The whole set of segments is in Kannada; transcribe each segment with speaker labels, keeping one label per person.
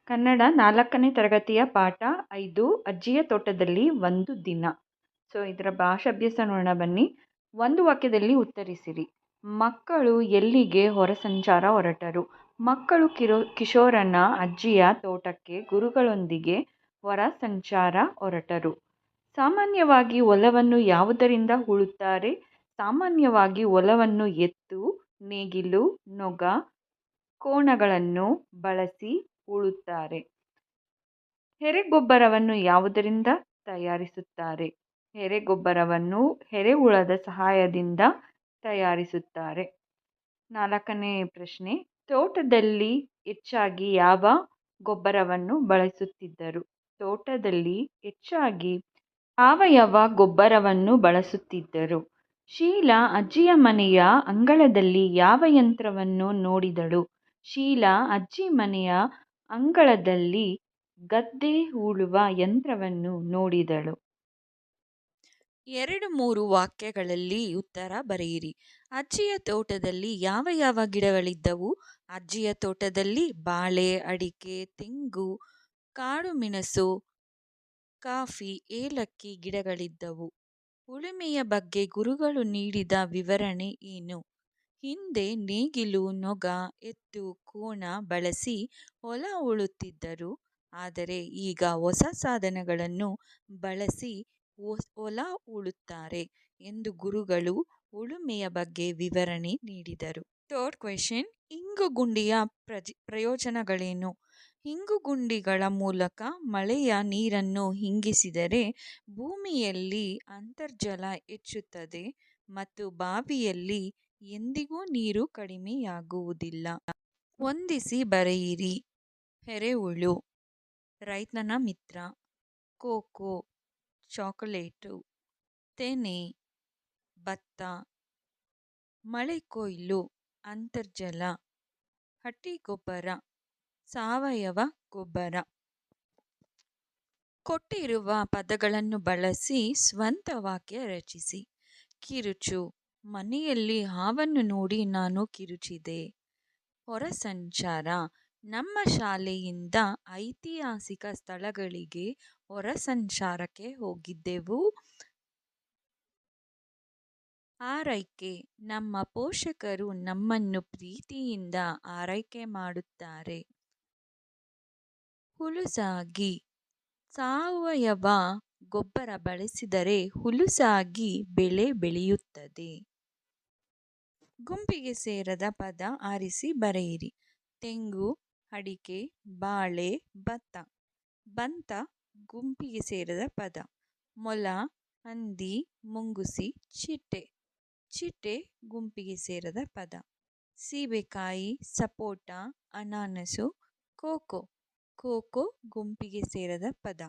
Speaker 1: ಕನ್ನಡ 4ನೇ ತರಗತಿಯ ಪಾಠ 5 ಅಜ್ಜಿಯ ತೋಟದಲ್ಲಿ ಒಂದು ದಿನ. ಇದರ ಭಾಷಾಭ್ಯಾಸ ನೋಡೋಣ ಬನ್ನಿ. ಒಂದು ವಾಕ್ಯದಲ್ಲಿ ಉತ್ತರಿಸಿರಿ. ಮಕ್ಕಳು ಎಲ್ಲಿಗೆ ಹೊರ ಸಂಚಾರ ಹೊರಟರು? ಮಕ್ಕಳು ಕಿಶೋರನ ಅಜ್ಜಿಯ ತೋಟಕ್ಕೆ ಗುರುಗಳೊಂದಿಗೆ ಹೊರ ಸಂಚಾರ ಹೊರಟರು. ಸಾಮಾನ್ಯವಾಗಿ ಹೊಲವನ್ನು ಯಾವುದರಿಂದ ಉಳುತ್ತಾರೆ? ಸಾಮಾನ್ಯವಾಗಿ ಹೊಲವನ್ನು ಎತ್ತು, ನೇಗಿಲು, ನೊಗ, ಕೋಣಗಳನ್ನು ಬಳಸಿ ಉಳುತ್ತಾರೆ. ಎರೆಗೊಬ್ಬರವನ್ನು ಯಾವುದರಿಂದ ತಯಾರಿಸುತ್ತಾರೆ? ಎರೆಗೊಬ್ಬರವನ್ನು ಎರೆಹುಳದ ಸಹಾಯದಿಂದ ತಯಾರಿಸುತ್ತಾರೆ. 4ನೇ ಪ್ರಶ್ನೆ, ತೋಟದಲ್ಲಿ ಹೆಚ್ಚಾಗಿ ಯಾವ ಗೊಬ್ಬರವನ್ನು ಬಳಸುತ್ತಿದ್ದರು? ತೋಟದಲ್ಲಿ ಹೆಚ್ಚಾಗಿ ಸಾವಯವ ಗೊಬ್ಬರವನ್ನು ಬಳಸುತ್ತಿದ್ದರು. ಶೀಲಾ ಅಜ್ಜಿಯ ಮನೆಯ ಅಂಗಳದಲ್ಲಿ ಯಾವ ಯಂತ್ರವನ್ನು ನೋಡಿದಳು? ಶೀಲಾ ಅಜ್ಜಿ ಮನೆಯ ಅಂಗಳದಲ್ಲಿ ಗದ್ದೆ ಉಳುವ ಯಂತ್ರವನ್ನು ನೋಡಿದಳು. 2-3 ವಾಕ್ಯಗಳಲ್ಲಿ ಉತ್ತರ ಬರೆಯಿರಿ. ಅಜ್ಜಿಯ ತೋಟದಲ್ಲಿ ಯಾವ ಯಾವ ಗಿಡಗಳಿದ್ದವು? ಅಜ್ಜಿಯ ತೋಟದಲ್ಲಿ ಬಾಳೆ, ಅಡಿಕೆ, ತೆಂಗು, ಕಾಡು ಮೆಣಸು, ಕಾಫಿ, ಏಲಕ್ಕಿ ಗಿಡಗಳಿದ್ದವು. ಉಳುಮೆಯ ಬಗ್ಗೆ ಗುರುಗಳು ನೀಡಿದ ವಿವರಣೆ ಏನು? ಹಿಂದೆ ನೇಗಿಲು, ನೊಗ, ಎತ್ತು, ಕೋಣ ಬಳಸಿ ಹೊಲ ಉಳುತ್ತಿದ್ದರು. ಆದರೆ ಈಗ ಹೊಸ ಸಾಧನಗಳನ್ನು ಬಳಸಿ ಹೊಲ ಉಳುತ್ತಾರೆ ಎಂದು ಗುರುಗಳು ಉಳುಮೆಯ ಬಗ್ಗೆ ವಿವರಣೆ ನೀಡಿದರು. 3rd ಕ್ವೆಶ್ಚನ್, ಇಂಗುಗುಂಡಿಯ ಪ್ರಯೋಜನಗಳೇನು? ಇಂಗುಗುಂಡಿಗಳ ಮೂಲಕ ಮಳೆಯ ನೀರನ್ನು ಇಂಗಿಸಿದರೆ ಭೂಮಿಯಲ್ಲಿ ಅಂತರ್ಜಲ ಹೆಚ್ಚುತ್ತದೆ ಮತ್ತು ಬಾವಿಯಲ್ಲಿ ಎಂದಿಗೂ ನೀರು ಕಡಿಮೆಯಾಗುವುದಿಲ್ಲ. ಹೊಂದಿಸಿ ಬರೆಯಿರಿ. ಎರೆಹುಳು ರೈತನ ಮಿತ್ರ, ಕೋಕೋ ಚಾಕೊಲೇಟು, ತೆನೆ ಭತ್ತ, ಮಳೆಕೊಯ್ಲು ಅಂತರ್ಜಲ, ಹಟ್ಟಿಗೊಬ್ಬರ ಸಾವಯವ ಗೊಬ್ಬರ. ಕೊಟ್ಟಿರುವ ಪದಗಳನ್ನು ಬಳಸಿ ಸ್ವಂತ ವಾಕ್ಯ ರಚಿಸಿ. ಕಿರುಚು, ಮನೆಯಲ್ಲಿ ಹಾವನ್ನು ನೋಡಿ ನಾನು ಕಿರುಚಿದೆ. ಹೊರ ಸಂಚಾರ, ನಮ್ಮ ಶಾಲೆಯಿಂದ ಐತಿಹಾಸಿಕ ಸ್ಥಳಗಳಿಗೆ ಹೊರ ಸಂಚಾರಕ್ಕೆ ಹೋಗಿದ್ದೆವು. ಆರೈಕೆ, ನಮ್ಮ ಪೋಷಕರು ನಮ್ಮನ್ನು ಪ್ರೀತಿಯಿಂದ ಆರೈಕೆ ಮಾಡುತ್ತಾರೆ. ಹುಲುಸಾಗಿ, ಸಾವಯವ ಗೊಬ್ಬರ ಬಳಸಿದರೆ ಹುಲುಸಾಗಿ ಬೆಳೆ ಬೆಳೆಯುತ್ತದೆ. ಗುಂಪಿಗೆ ಸೇರದ ಪದ ಆರಿಸಿ ಬರೆಯಿರಿ. ತೆಂಗು, ಅಡಿಕೆ, ಬಾಳೆ, ಭತ್ತ. ಬಂತ ಗುಂಪಿಗೆ ಸೇರದ ಪದ. ಮೊಲ, ಹಂದಿ, ಮುಂಗುಸಿ, ಚಿಟ್ಟೆ. ಚಿಟ್ಟೆ ಗುಂಪಿಗೆ ಸೇರದ ಪದ. ಸೀಬೆಕಾಯಿ, ಸಪೋಟ, ಅನಾನಸು, ಕೋಕೋ. ಕೋಕೋ ಗುಂಪಿಗೆ ಸೇರದ ಪದ.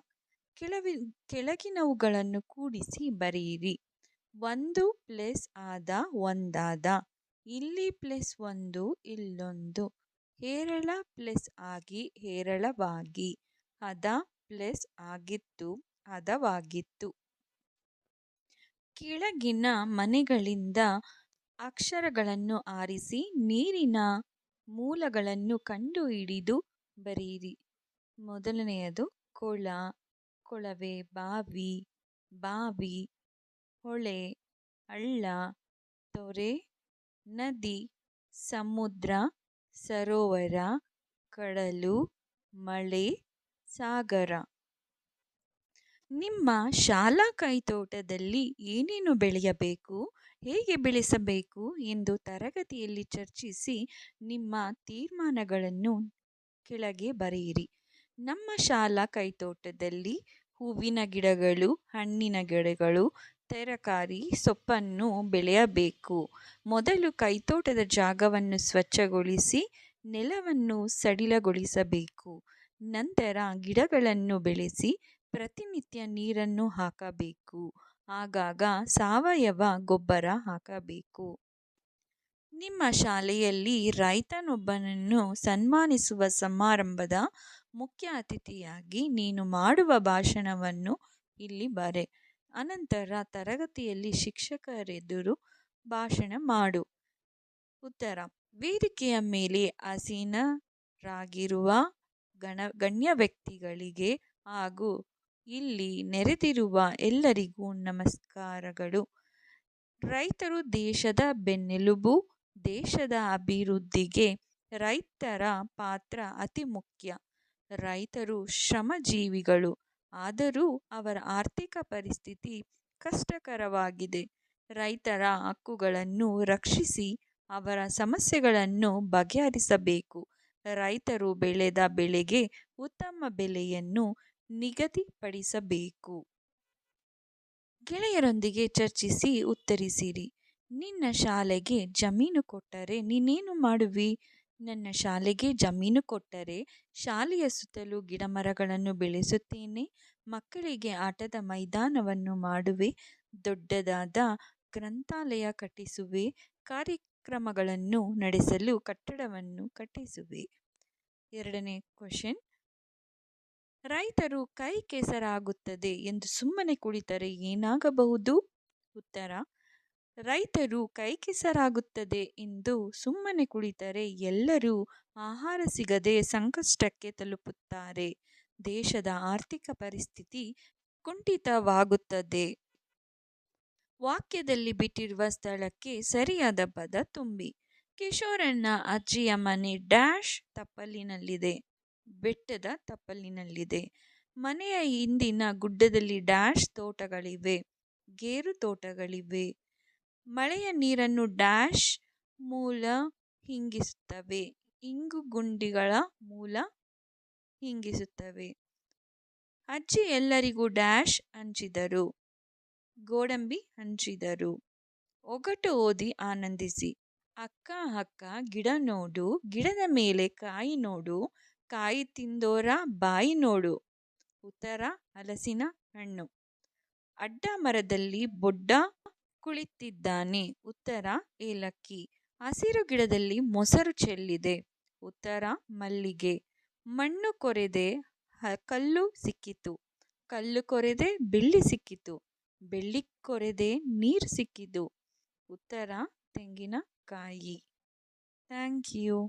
Speaker 1: ಕೆಳಗಿನವುಗಳನ್ನು ಕೂಡಿಸಿ ಬರೆಯಿರಿ. 1 ಪ್ಲಸ್ ಆದ ಒಂದಾದ, ಇಲ್ಲಿ ಪ್ಲಸ್ 1 ಇಲ್ಲೊಂದು, ಹೇರಳ ಪ್ಲಸ್ ಆಗಿ ಹೇರಳವಾಗಿ, ಹದ ಪ್ಲಸ್ ಆಗಿತ್ತು ಹದವಾಗಿತ್ತು. ಕೆಳಗಿನ ಮನೆಗಳಿಂದ ಅಕ್ಷರಗಳನ್ನು ಆರಿಸಿ ನೀರಿನ ಮೂಲಗಳನ್ನು ಕಂಡುಹಿಡಿದು ಬರೆಯಿರಿ. ಮೊದಲನೆಯದು ಕೊಳ, ಕೊಳವೆ, ಬಾವಿ, ಬಾವಿ, ಹೊಳೆ, ಹಳ್ಳ, ತೊರೆ, ನದಿ, ಸಮುದ್ರ, ಸರೋವರ, ಕಡಲು, ಮಳೆ, ಸಾಗರ. ನಿಮ್ಮ ಶಾಲಾ ಕೈತೋಟದಲ್ಲಿ ಏನೇನು ಬೆಳೆಯಬೇಕು, ಹೇಗೆ ಬೆಳೆಸಬೇಕು ಎಂದು ತರಗತಿಯಲ್ಲಿ ಚರ್ಚಿಸಿ ನಿಮ್ಮ ತೀರ್ಮಾನಗಳನ್ನು ಕೆಳಗೆ ಬರೆಯಿರಿ. ನಮ್ಮ ಶಾಲಾ ಕೈತೋಟದಲ್ಲಿ ಹೂವಿನ ಗಿಡಗಳು, ಹಣ್ಣಿನ ಗಿಡಗಳು, ತರಕಾರಿ, ಸೊಪ್ಪನ್ನು ಬೆಳೆಯಬೇಕು. ಮೊದಲು ಕೈತೋಟದ ಜಾಗವನ್ನು ಸ್ವಚ್ಛಗೊಳಿಸಿ ನೆಲವನ್ನು ಸಡಿಲಗೊಳಿಸಬೇಕು. ನಂತರ ಗಿಡಗಳನ್ನು ಬೆಳೆಸಿ ಪ್ರತಿನಿತ್ಯ ನೀರನ್ನು ಹಾಕಬೇಕು. ಆಗಾಗ ಸಾವಯವ ಗೊಬ್ಬರ ಹಾಕಬೇಕು. ನಿಮ್ಮ ಶಾಲೆಯಲ್ಲಿ ರೈತನೊಬ್ಬನನ್ನು ಸನ್ಮಾನಿಸುವ ಸಮಾರಂಭದ ಮುಖ್ಯ ಅತಿಥಿಯಾಗಿ ನೀನು ಮಾಡುವ ಭಾಷಣವನ್ನು ಇಲ್ಲಿ ಬರೆ. ಅನಂತರ ತರಗತಿಯಲ್ಲಿ ಶಿಕ್ಷಕರೆದುರು ಭಾಷಣ ಮಾಡು. ಉತ್ತರ, ವೇದಿಕೆಯ ಮೇಲೆ ಆಸೀನರಾಗಿರುವ ಗಣ್ಯ ವ್ಯಕ್ತಿಗಳಿಗೆ ಹಾಗೂ ಇಲ್ಲಿ ನೆರೆದಿರುವ ಎಲ್ಲರಿಗೂ ನಮಸ್ಕಾರಗಳು. ರೈತರು ದೇಶದ ಬೆನ್ನೆಲುಬು. ದೇಶದ ಅಭಿವೃದ್ಧಿಗೆ ರೈತರ ಪಾತ್ರ ಅತಿ ಮುಖ್ಯ. ರೈತರು ಶ್ರಮಜೀವಿಗಳು. ಆದರೂ ಅವರ ಆರ್ಥಿಕ ಪರಿಸ್ಥಿತಿ ಕಷ್ಟಕರವಾಗಿದೆ. ರೈತರ ಹಕ್ಕುಗಳನ್ನು ರಕ್ಷಿಸಿ ಅವರ ಸಮಸ್ಯೆಗಳನ್ನು ಬಗೆಹರಿಸಬೇಕು. ರೈತರು ಬೆಳೆದ ಬೆಳೆಗೆ ಉತ್ತಮ ಬೆಲೆಯನ್ನು ನಿಗದಿಪಡಿಸಬೇಕು. ಗೆಳೆಯರೊಂದಿಗೆ ಚರ್ಚಿಸಿ ಉತ್ತರಿಸಿರಿ. ನಿನ್ನ ಶಾಲೆಗೆ ಜಮೀನು ಕೊಟ್ಟರೆ ನೀನೇನು ಮಾಡುವಿ? ನನ್ನ ಶಾಲೆಗೆ ಜಮೀನು ಕೊಟ್ಟರೆ ಶಾಲೆಯ ಸುತ್ತಲೂ ಗಿಡಮರಗಳನ್ನು ಬೆಳೆಸುತ್ತೇನೆ. ಮಕ್ಕಳಿಗೆ ಆಟದ ಮೈದಾನವನ್ನು ಮಾಡುವೆ. ದೊಡ್ಡದಾದ ಗ್ರಂಥಾಲಯ ಕಟ್ಟಿಸುವೆ. ಕಾರ್ಯಕ್ರಮಗಳನ್ನು ನಡೆಸಲು ಕಟ್ಟಡವನ್ನು ಕಟ್ಟಿಸುವೆ. 2ನೇ ಕ್ವೆಶ್ಚನ್. ರೈತರು ಕೈ ಕೆಸರಾಗುತ್ತದೆ ಎಂದು ಸುಮ್ಮನೆ ಕುಳಿತರೆ ಏನಾಗಬಹುದು? ಉತ್ತರ. ರೈತರು ಕೈ ಕೆಸರಾಗುತ್ತದೆ ಎಂದು ಸುಮ್ಮನೆ ಕುಳಿತರೆ ಎಲ್ಲರೂ ಆಹಾರ ಸಿಗದೆ ಸಂಕಷ್ಟಕ್ಕೆ ತಲುಪುತ್ತಾರೆ. ದೇಶದ ಆರ್ಥಿಕ ಪರಿಸ್ಥಿತಿ ಕುಂಠಿತವಾಗುತ್ತದೆ. ವಾಕ್ಯದಲ್ಲಿ ಬಿಟ್ಟಿರುವ ಸ್ಥಳಕ್ಕೆ ಸರಿಯಾದ ಪದ ತುಂಬಿ. ಕಿಶೋರನ ಅಜ್ಜಿಯ ಮನೆ ಡ್ಯಾಶ್ ತಪ್ಪಲಿನಲ್ಲಿದೆ. ಬೆಟ್ಟದ ತಪ್ಪಲಿನಲ್ಲಿದೆ. ಮನೆಯ ಹಿಂದಿನ ಗುಡ್ಡದಲ್ಲಿ ಡ್ಯಾಶ್ ತೋಟಗಳಿವೆ. ಗೇರು ತೋಟಗಳಿವೆ. ಮಳೆಯ ನೀರನ್ನು ಡ್ಯಾಶ್ ಮೂಲ ಹಿಂಗಿಸುತ್ತವೆ. ಇಂಗುಗುಂಡಿಗಳ ಮೂಲ ಹಿಂಗಿಸುತ್ತವೆ. ಅಜ್ಜಿ ಎಲ್ಲರಿಗೂ ಡ್ಯಾಶ್ ಹಂಚಿದರು. ಗೋಡಂಬಿ ಹಂಚಿದರು. ಒಗಟು ಓದಿ ಆನಂದಿಸಿ. ಅಕ್ಕ ಅಕ್ಕ ಗಿಡ ನೋಡು, ಗಿಡದ ಮೇಲೆ ಕಾಯಿ ನೋಡು, ಕಾಯಿ ತಿಂದೋರ ಬಾಯಿ ನೋಡು. ಉತ್ತರ ಹಲಸಿನ ಹಣ್ಣು. ಅಡ್ಡ ಮರದಲ್ಲಿ ಬೊಡ್ಡ ಕುಳಿತಿದ್ದಾನೆ. ಉತ್ತರ ಏಲಕ್ಕಿ. ಹಸಿರು ಗಿಡದಲ್ಲಿ ಮೊಸರು ಚೆಲ್ಲಿದೆ. ಉತ್ತರ ಮಲ್ಲಿಗೆ. ಮಣ್ಣು ಕೊರೆದೆ ಕಲ್ಲು ಸಿಕ್ಕಿತು. ಕಲ್ಲು ಕೊರೆದೆ ಬೆಳ್ಳಿ ಸಿಕ್ಕಿತು. ಬೆಳ್ಳಿ ಕೊರೆದೆ ನೀರು ಸಿಕ್ಕಿತು. ಉತ್ತರ ತೆಂಗಿನಕಾಯಿ. Thank you.